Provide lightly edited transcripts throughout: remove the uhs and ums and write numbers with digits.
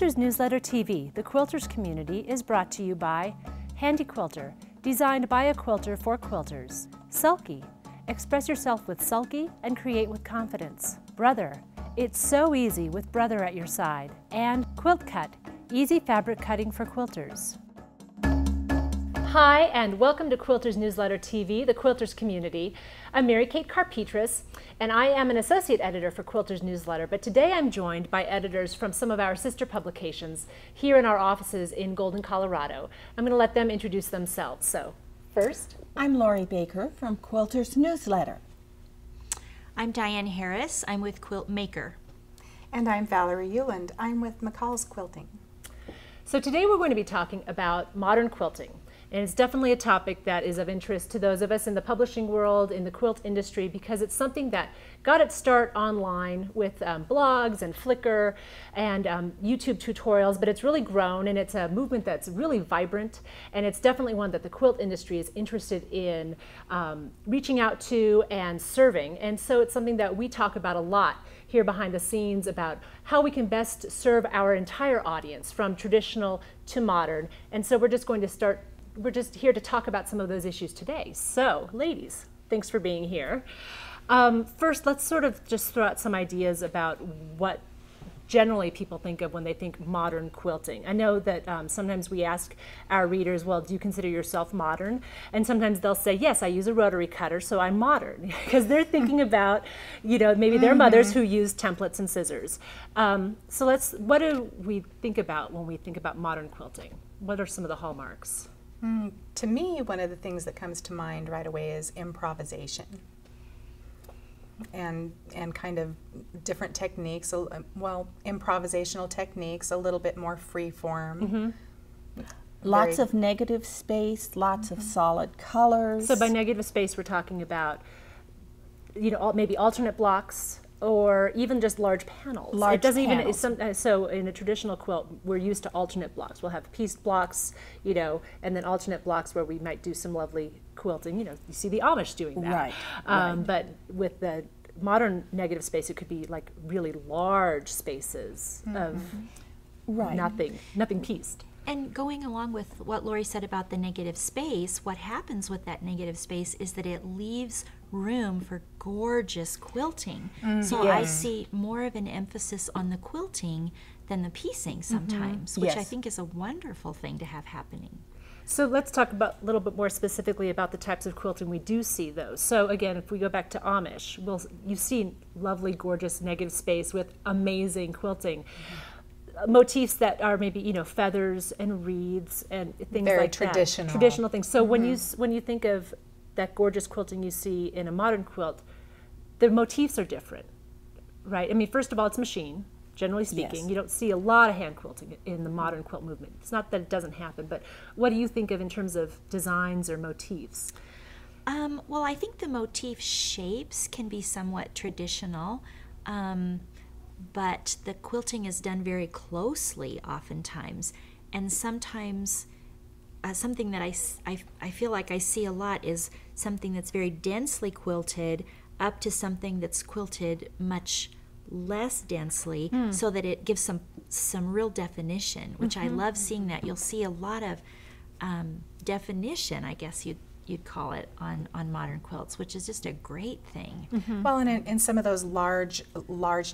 Quilters Newsletter TV, the Quilters community, is brought to you by Handi Quilter, designed by a quilter for quilters. Sulky, express yourself with sulky and create with confidence. Brother, it's so easy with Brother at your side. And QuiltCut, easy fabric cutting for quilters. Hi, and welcome to Quilters Newsletter TV, the Quilters community. I'm Mary Kate Karr-Petras, and I am an associate editor for Quilters Newsletter, but today I'm joined by editors from some of our sister publications here in our offices in Golden, Colorado. I'm going to let them introduce themselves. So, first, I'm Lori Baker from Quilters Newsletter. I'm Diane Harris. I'm with Quiltmaker. And I'm Valerie Euland. I'm with McCall's Quilting. So today we're going to be talking about modern quilting. And it's definitely a topic that is of interest to those of us in the publishing world, in the quilt industry, because it's something that got its start online with blogs and Flickr and YouTube tutorials, but it's really grown, and it's a movement that's really vibrant, and it's definitely one that the quilt industry is interested in reaching out to and serving. And so it's something that we talk about a lot here behind the scenes about how we can best serve our entire audience from traditional to modern. And so we're just here to talk about some of those issues today. So, ladies, thanks for being here. First, let's sort of just throw out some ideas about what generally people think of when they think modern quilting. I know that sometimes we ask our readers, well, do you consider yourself modern? And sometimes they'll say, yes, I use a rotary cutter, so I'm modern. Because they're thinking about, you know, maybe their mothers who use templates and scissors. So what do we think about when we think about modern quilting? What are some of the hallmarks? To me, one of the things that comes to mind right away is improvisation and kind of different techniques, well, improvisational techniques, a little bit more free form. Lots of negative space, lots of solid colors. So by negative space, we're talking about, you know, maybe alternate blocks, or even just large panels. Large panels. So in a traditional quilt, we're used to alternate blocks. We'll have pieced blocks, you know, and then alternate blocks where we might do some lovely quilting. You know, you see the Amish doing that. Right. But with the modern negative space, it could be like really large spaces of nothing pieced. And going along with what Lori said about the negative space, what happens with that negative space is that it leaves room for gorgeous quilting. So I see more of an emphasis on the quilting than the piecing sometimes, which I think is a wonderful thing to have happening. So let's talk about a little bit more specifically about the types of quilting we do see, though. So again, if we go back to Amish, you see lovely, gorgeous negative space with amazing quilting. Motifs that are maybe, you know, feathers and wreaths and things very like traditional. That. Traditional things. So when you think of that gorgeous quilting you see in a modern quilt, the motifs are different, right? I mean, first of all, it's machine. Generally speaking, you don't see a lot of hand quilting in the modern quilt movement. It's not that it doesn't happen, but what do you think of in terms of designs or motifs? Well, I think the motif shapes can be somewhat traditional. But the quilting is done very closely oftentimes, and sometimes something that I feel like I see a lot is something that's very densely quilted up to something that's quilted much less densely, so that it gives some real definition, which I love seeing that. You'll see a lot of definition, I guess you'd call it, on modern quilts, which is just a great thing. Well, and in some of those large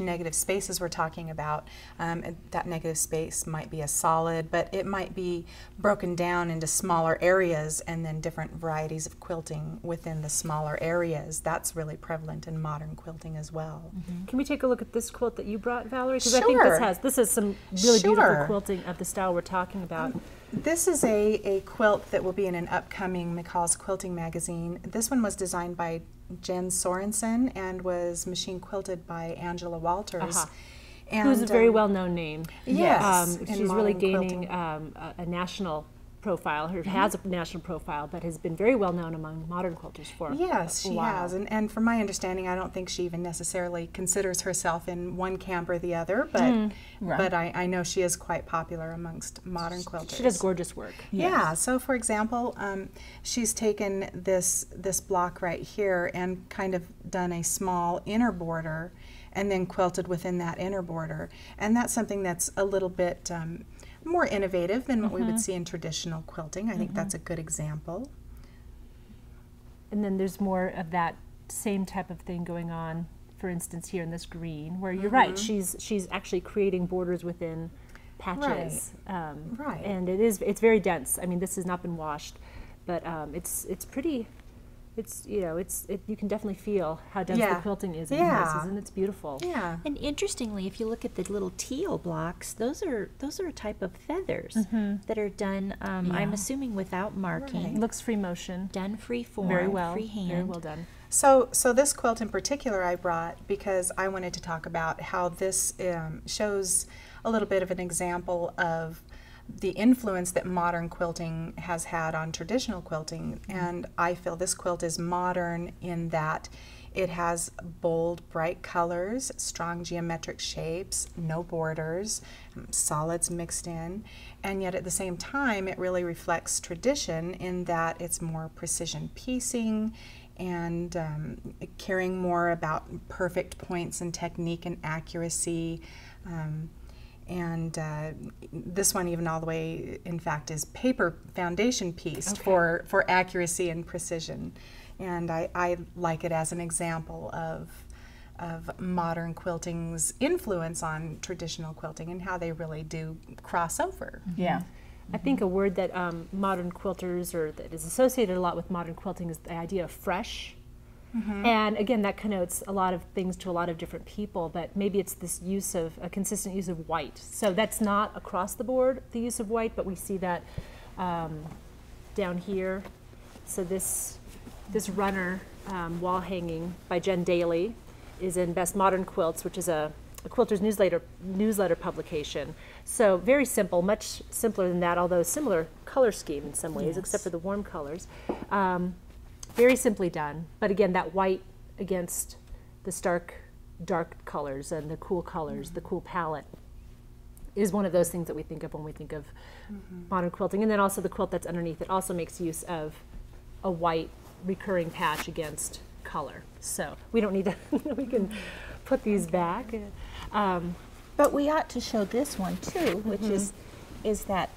negative spaces we're talking about, that negative space might be a solid, but it might be broken down into smaller areas and then different varieties of quilting within the smaller areas. That's really prevalent in modern quilting as well. Can we take a look at this quilt that you brought, Valerie? Because I think this is some really beautiful quilting of the style we're talking about. This is a quilt that will be in an upcoming McCall's Quilting magazine. This one was designed by Jen Sorensen and was machine quilted by Angela Walters. And, who's a very well-known name. Yes. She's really gaining a national profile, or has a national profile, but has been very well known among modern quilters for yes, a she while. has. And from my understanding, I don't think she even necessarily considers herself in one camp or the other, but but I know she is quite popular amongst modern quilters. She does gorgeous work. Yeah. So, for example, she's taken this block right here and kind of done a small inner border and then quilted within that inner border. And that's something that's a little bit more innovative than what we would see in traditional quilting. I think that's a good example. And then there's more of that same type of thing going on, for instance, here in this green, where you're right, she's actually creating borders within patches. Right. And it's very dense. I mean, this has not been washed, but it's pretty. You can definitely feel how dense the quilting is in places, and it's beautiful. Yeah. And interestingly, if you look at the little teal blocks, those are a type of feathers that are done. I'm assuming without marking. Right. Looks free motion. Done free form, Very well. free hand. Very well done. So this quilt in particular I brought because I wanted to talk about how this shows a little bit of an example of the influence that modern quilting has had on traditional quilting. And I feel this quilt is modern in that it has bold, bright colors, strong geometric shapes, no borders, solids mixed in, and yet at the same time it really reflects tradition in that it's more precision piecing and caring more about perfect points and technique and accuracy. And this one even all the way, in fact, is paper foundation pieced for accuracy and precision. And I like it as an example of modern quilting's influence on traditional quilting and how they really do cross over. Yeah. I think a word that modern quilters, or that is associated a lot with modern quilting, is the idea of fresh. And again, that connotes a lot of things to a lot of different people, but maybe it's this a consistent use of white. So that's not across the board, the use of white, but we see that down here. So this runner, wall hanging by Jen Daly, is in Best Modern Quilts, which is a Quilters Newsletter publication. So very simple, much simpler than that, although similar color scheme in some ways, except for the warm colors. Very simply done, but again, that white against the stark, dark colors and the cool colors, the cool palette, is one of those things that we think of when we think of modern quilting. And then also the quilt that's underneath it also makes use of a white recurring patch against color. So we don't need to, we can put these back. But we ought to show this one too, which is that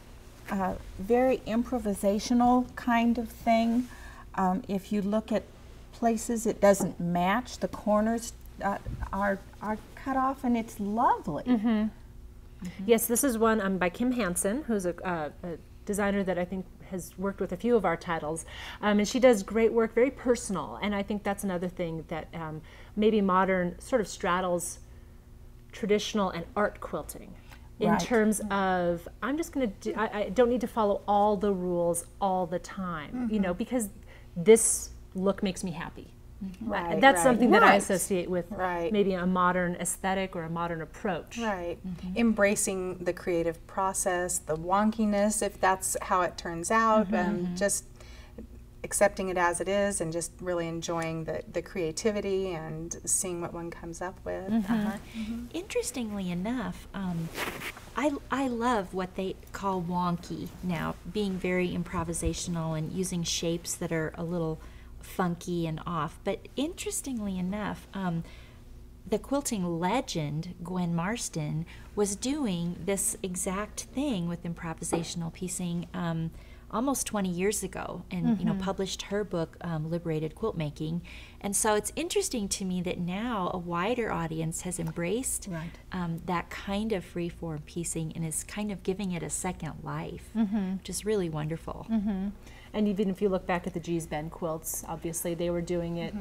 very improvisational kind of thing. If you look at places it doesn't match, the corners are cut off, and it's lovely. Yes, this is one by Kim Hansen, who's a designer that I think has worked with a few of our titles, and she does great work, very personal, and I think that's another thing that maybe modern sort of straddles traditional and art quilting. In terms of, I'm just going to do, I don't need to follow all the rules all the time, you know, because this look makes me happy. That's something that I associate with maybe a modern aesthetic or a modern approach. Embracing the creative process, the wonkiness, if that's how it turns out, just accepting it as it is and just really enjoying the creativity and seeing what one comes up with. Interestingly enough, I love what they call wonky now, being very improvisational and using shapes that are a little funky and off. But interestingly enough, the quilting legend, Gwen Marston, was doing this exact thing with improvisational piecing almost 20 years ago, and you know, published her book, Liberated Quilt Making. And so it's interesting to me that now a wider audience has embraced that kind of freeform piecing and is kind of giving it a second life, which is really wonderful. And even if you look back at the G's Bend quilts, obviously they were doing it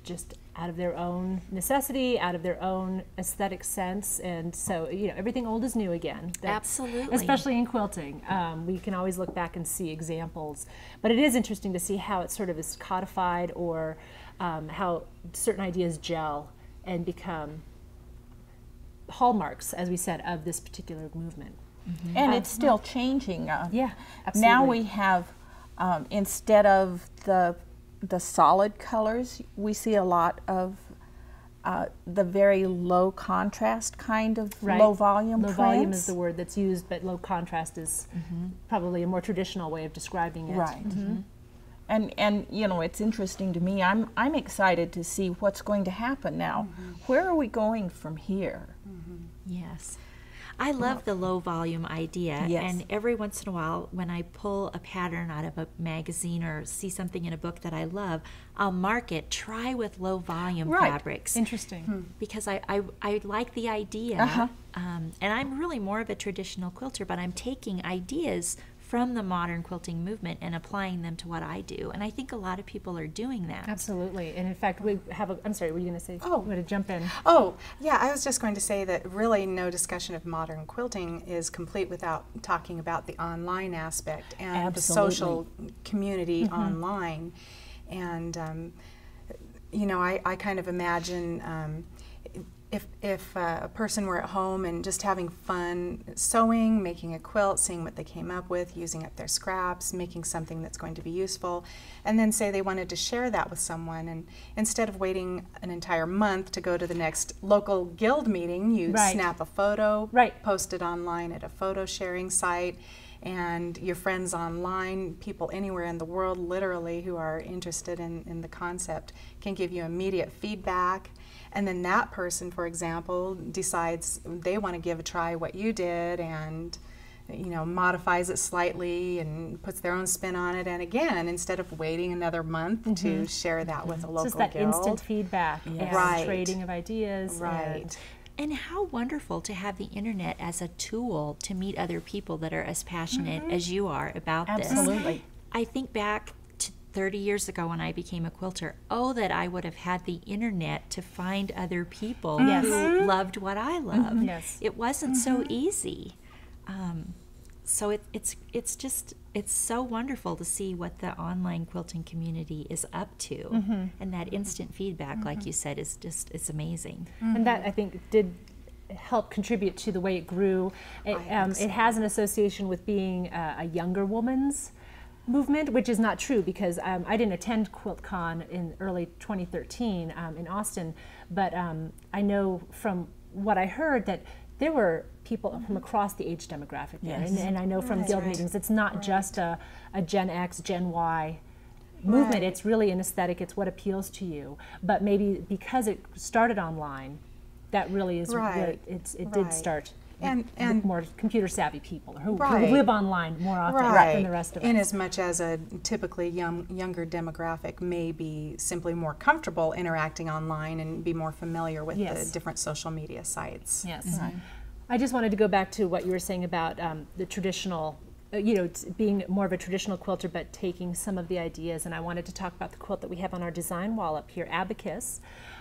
just out of their own necessity, out of their own aesthetic sense, and so, you know, everything old is new again. Absolutely. Especially in quilting. We can always look back and see examples, but it is interesting to see how it sort of is codified, or how certain ideas gel and become hallmarks, as we said, of this particular movement. And it's still changing. Yeah, absolutely. Now we have, instead of the solid colors, we see a lot of the very low contrast kind of low volume low prints. volume is the word that's used, but low contrast is probably a more traditional way of describing it. And you know, it's interesting to me. I'm excited to see what's going to happen now. Where are we going from here? Yes. I love the low volume idea, Yes. and every once in a while when I pull a pattern out of a magazine or see something in a book that I love, I'll mark it, try with low volume Right. fabrics. Interesting. Because I like the idea, and I'm really more of a traditional quilter, but I'm taking ideas from the modern quilting movement and applying them to what I do, and I think a lot of people are doing that. Absolutely. And in fact, we have a, I'm sorry, were you going to say? Oh. I'm going to jump in. Oh, yeah, I was just going to say that really no discussion of modern quilting is complete without talking about the online aspect and the social community online. And, you know, I kind of imagine if a person were at home and just having fun sewing, making a quilt, seeing what they came up with, using up their scraps, making something that's going to be useful, and then say they wanted to share that with someone, and instead of waiting an entire month to go to the next local guild meeting, you snap a photo, post it online at a photo sharing site, and your friends online, people anywhere in the world literally who are interested in the concept, can give you immediate feedback. And then that person, for example, decides they want to give a try what you did, and you know, modifies it slightly and puts their own spin on it. And again, instead of waiting another month to share that with a local It's just that guild. instant feedback, and trading of ideas. And how wonderful to have the internet as a tool to meet other people that are as passionate as you are about this. Absolutely. I think back to 30 years ago when I became a quilter. Oh, that I would have had the internet to find other people who loved what I love. It wasn't so easy. So it's so wonderful to see what the online quilting community is up to, and that instant feedback, like you said, it's amazing. And that, I think, did help contribute to the way it grew. It has an association with being a younger woman's movement, which is not true, because I didn't attend QuiltCon in early 2013 in Austin, but I know from what I heard that there were people from across the age demographic there, and I know from guild meetings, it's not just a Gen X, Gen Y movement. It's really an aesthetic. It's what appeals to you. But maybe because it started online, that really is where it did start. And more computer savvy people who live online more often than the rest of us. In as much as a typically younger demographic may be simply more comfortable interacting online and be more familiar with the different social media sites. I just wanted to go back to what you were saying about the traditional, you know, being more of a traditional quilter, but taking some of the ideas. And I wanted to talk about the quilt that we have on our design wall up here, Abacus,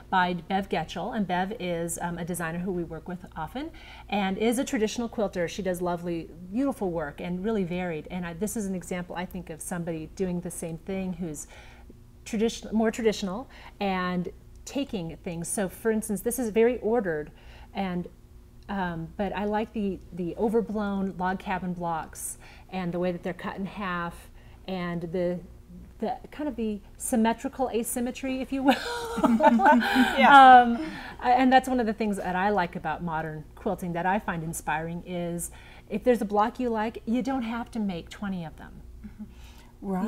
by Bev Getchell. And Bev is a designer who we work with often and is a traditional quilter. She does lovely, beautiful work and really varied. And this is an example, I think, of somebody doing the same thing who's more traditional and taking things. So for instance, this is very ordered, and but I like the overblown log cabin blocks and the way that they're cut in half, and the kind of the symmetrical asymmetry, if you will. And that's one of the things that I like about modern quilting that I find inspiring is if there's a block you like, you don't have to make 20 of them.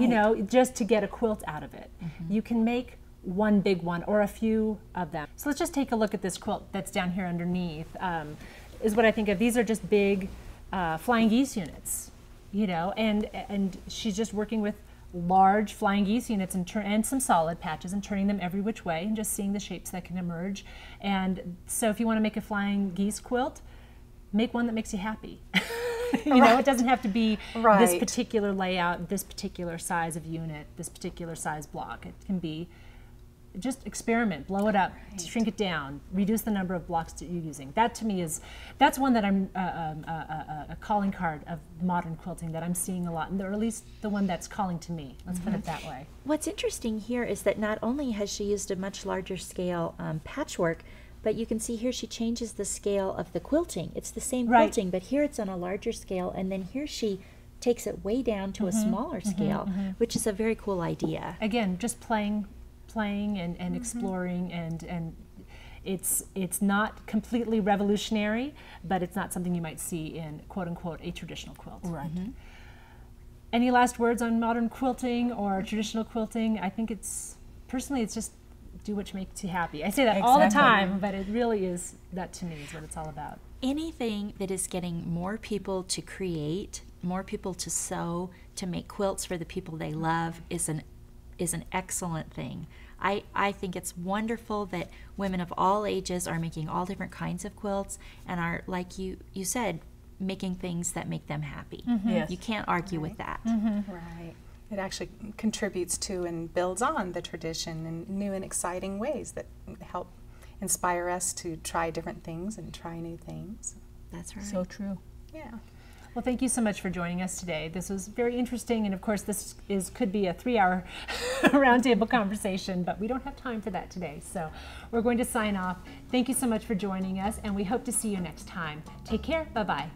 You know, just to get a quilt out of it. You can make one big one or a few of them. So let's just take a look at this quilt that's down here underneath. Is what I think of. These are just big flying geese units, you know, and she's just working with large flying geese units and some solid patches and turning them every which way and just seeing the shapes that can emerge. And so if you want to make a flying geese quilt, make one that makes you happy. You know, it doesn't have to be this particular layout, this particular size of unit, this particular size block. It can be just experiment, blow it up, shrink it down, reduce the number of blocks that you're using. That to me that's one that I'm a calling card of modern quilting that I'm seeing a lot, or at least the one that's calling to me. Let's put it that way. What's interesting here is that not only has she used a much larger scale patchwork, but you can see here she changes the scale of the quilting. It's the same quilting, but here it's on a larger scale, and then here she takes it way down to a smaller scale, which is a very cool idea. Again, just playing and exploring, and it's not completely revolutionary, but it's not something you might see in quote unquote a traditional quilt. Any last words on modern quilting or traditional quilting? I think personally it's just do what makes you happy. I say that all the time, but it really is, that to me is what it's all about. Anything that is getting more people to create, more people to sew, to make quilts for the people they love is an excellent thing. I think it's wonderful that women of all ages are making all different kinds of quilts and are, like you said, making things that make them happy. Yes. You can't argue with that. Right. It actually contributes to and builds on the tradition in new and exciting ways that help inspire us to try different things and try new things. That's right. So true. Yeah. Well, thank you so much for joining us today. This was very interesting, and of course this could be a 3-hour roundtable conversation, but we don't have time for that today, so we're going to sign off. Thank you so much for joining us, and we hope to see you next time. Take care. Bye-bye.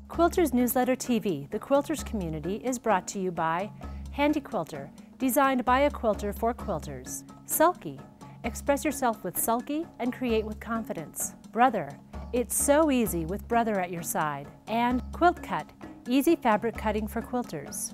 Quilters Newsletter TV, the Quilters community, is brought to you by Handi Quilter, designed by a quilter for quilters. Sulky, express yourself with sulky and create with confidence. Brother, it's so easy with Brother at your side. And QuiltCut, easy fabric cutting for quilters.